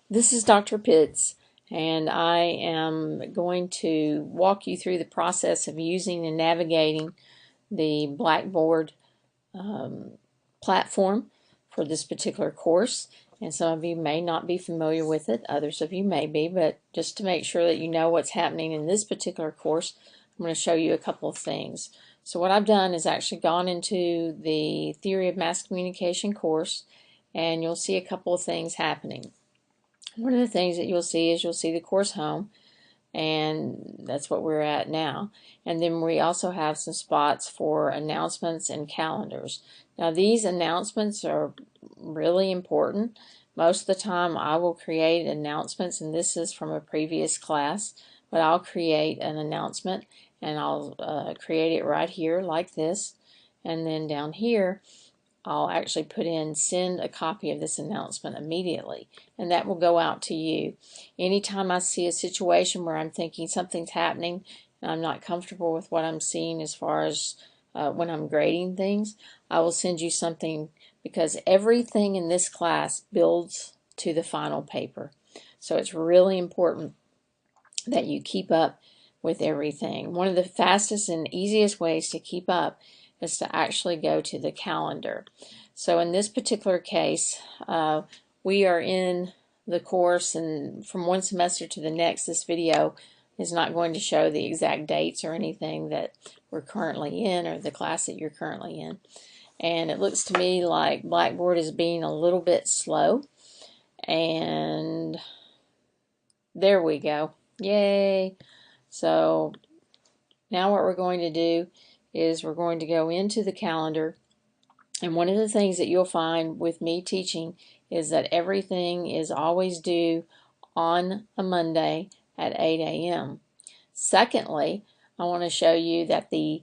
This is Dr. Pitts, and I am going to walk you through the process of using and navigating the Blackboard platform for this particular course. And some of you may not be familiar with it, others of you may be, but just to make sure that you know what's happening in this particular course, I'm going to show you a couple of things. So what I've done is actually gone into the Theory of Mass Communication course, and you'll see a couple of things happening. One of the things that you'll see is you'll see the course home, and that's what we're at now. And then we also have some spots for announcements and calendars. Now these announcements are really important. Most of the time I will create announcements, and this is from a previous class, but I'll create an announcement and I'll create it right here like this, and then down here I'll actually put in send a copy of this announcement immediately, and that will go out to you. Anytime I see a situation where I'm thinking something's happening and I'm not comfortable with what I'm seeing as far as when I'm grading things, I will send you something, because everything in this class builds to the final paper. So it's really important that you keep up with everything. One of the fastest and easiest ways to keep up is to actually go to the calendar. So in this particular case, we are in the course, and from one semester to the next, this video is not going to show the exact dates or anything that we're currently in or the class that you're currently in. And it looks to me like Blackboard is being a little bit slow, and there we go. Yay! So now what we're going to do is we're going to go into the calendar, and one of the things that you'll find with me teaching is that everything is always due on a Monday at 8 a.m. Secondly, I want to show you that the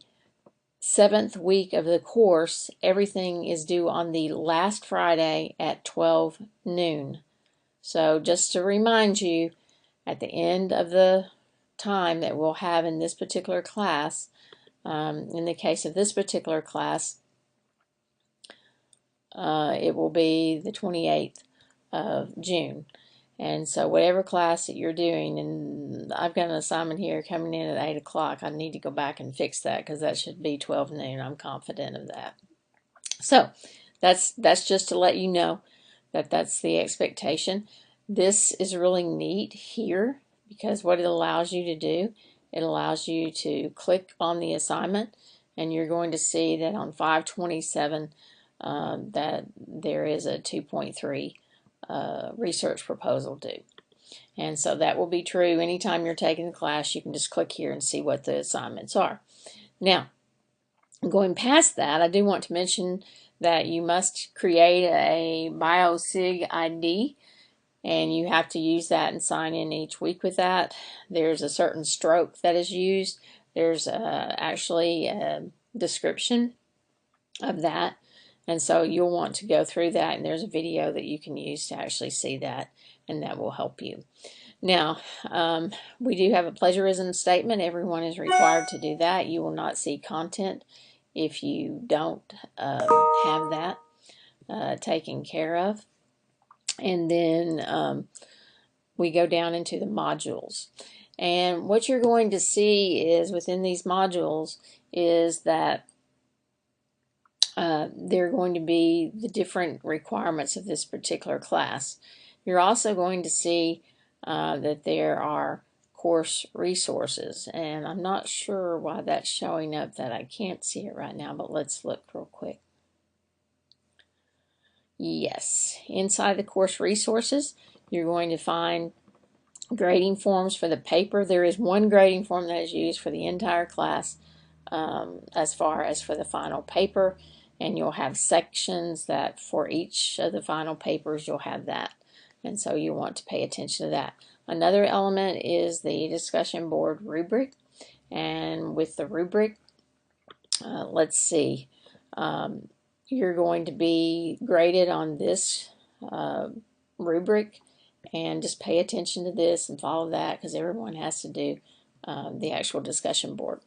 7th week of the course, everything is due on the last Friday at 12 noon. So just to remind you, at the end of the time that we'll have in this particular class, in the case of this particular class, it will be the 28th of June. And so whatever class that you're doing, and I've got an assignment here coming in at 8 o'clock. I need to go back and fix that because that should be 12 noon. I'm confident of that. So that's just to let you know that that's the expectation. This is really neat here because what it allows you to do, it allows you to click on the assignment, and you're going to see that on 5/27 that there is a 2.3 research proposal due. And so that will be true anytime you're taking the class. You can just click here and see what the assignments are. Now, going past that, I do want to mention that you must create a BioSig ID, and you have to use that and sign in each week with that. There's a certain stroke that is used. There's actually a description of that, and so you'll want to go through that, and there's a video that you can use to actually see that, and that will help you. Now, we do have a plagiarism statement. Everyone is required to do that. You will not see content if you don't have that taken care of. And then we go down into the modules. And what you're going to see is within these modules is that they're going to be the different requirements of this particular class. You're also going to see that there are course resources, and I'm not sure why that's showing up, that I can't see it right now, but let's look real quick. Yes, inside the course resources, you're going to find grading forms for the paper. There is one grading form that is used for the entire class as far as for the final paper, and you'll have sections that for each of the final papers you'll have that, and so you want to pay attention to that. Another element is the discussion board rubric, and with the rubric, let's see, you're going to be graded on this rubric, and just pay attention to this and follow that because everyone has to do the actual discussion board.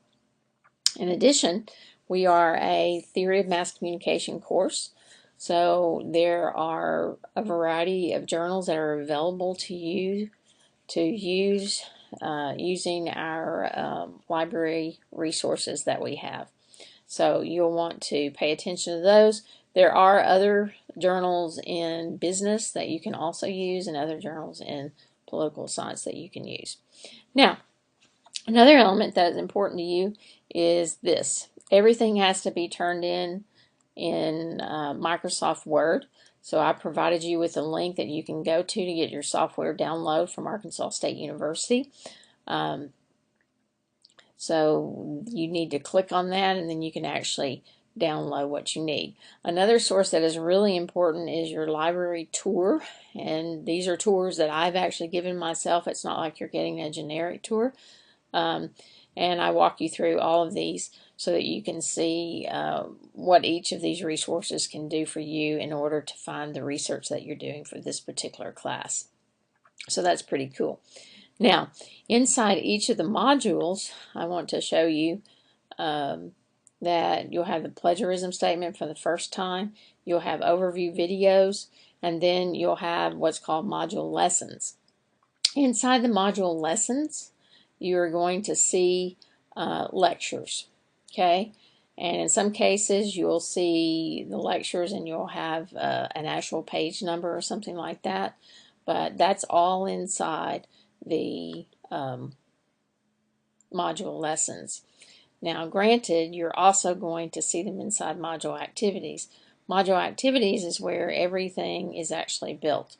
In addition, we are a Theory of Mass Communication course, So there are a variety of journals that are available to you to use using our library resources that we have. So you'll want to pay attention to those. There are other journals in business that you can also use, and other journals in political science that you can use. Now, another element that is important to you is this. Everything has to be turned in Microsoft Word. So I provided you with a link that you can go to get your software download from Arkansas State University. So you need to click on that, and then you can actually download what you need. Another source that is really important is your library tour, and these are tours that I've actually given myself. It's not like you're getting a generic tour. And I walk you through all of these so that you can see what each of these resources can do for you in order to find the research that you're doing for this particular class. So that's pretty cool. Now, inside each of the modules, I want to show you that you'll have the plagiarism statement for the first time, you'll have overview videos, and then you'll have what's called module lessons. Inside the module lessons, you're going to see lectures, okay? And in some cases, you'll see the lectures and you'll have an actual page number or something like that, but that's all inside the module lessons. Now, granted, you're also going to see them inside module activities. Module activities is where everything is actually built.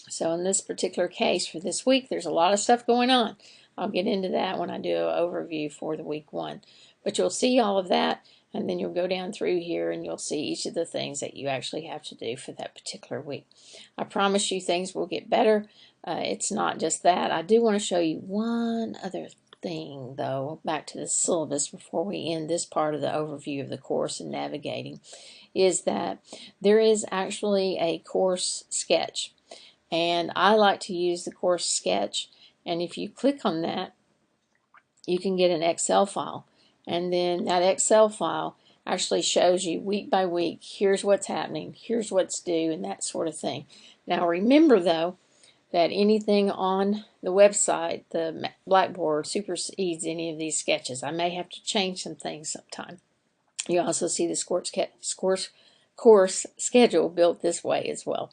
So in this particular case for this week, there's a lot of stuff going on. I'll get into that when I do an overview for the week 1. But you'll see all of that, and then you'll go down through here and you'll see each of the things that you actually have to do for that particular week. I promise you things will get better. It's not just that. I do want to show you one other thing, though, back to the syllabus before we end this part of the overview of the course and navigating, is that there is actually a course sketch. And I like to use the course sketch, and if you click on that, you can get an Excel file, and then that Excel file actually shows you week by week, here's what's happening, here's what's due, and that sort of thing. Now remember though, that anything on the website, the Blackboard, supersedes any of these sketches. I may have to change some things sometime. You also see the course schedule built this way as well.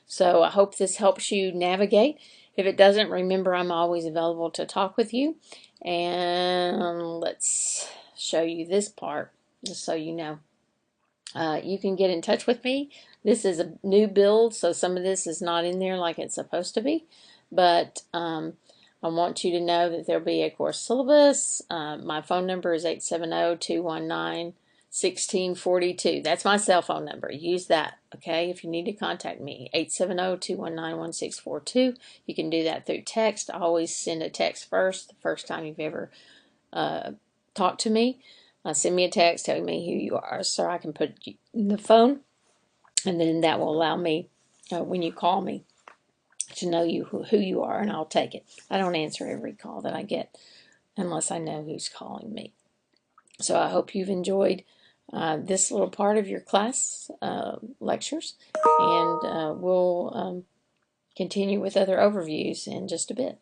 So I hope this helps you navigate. If it doesn't, remember I'm always available to talk with you. And let's show you this part, just so you know. You can get in touch with me. This is a new build, so some of this is not in there like it's supposed to be. But I want you to know that there'll be a course syllabus. My phone number is 870-219-1642. That's my cell phone number. Use that, okay, if you need to contact me. 870-219-1642. You can do that through text. I always send a text first, the first time you've ever talked to me. Send me a text telling me who you are so I can put you in the phone, and then that will allow me, when you call me, to know who you are, and I'll take it. I don't answer every call that I get unless I know who's calling me. So I hope you've enjoyed this little part of your class lectures, and we'll continue with other overviews in just a bit.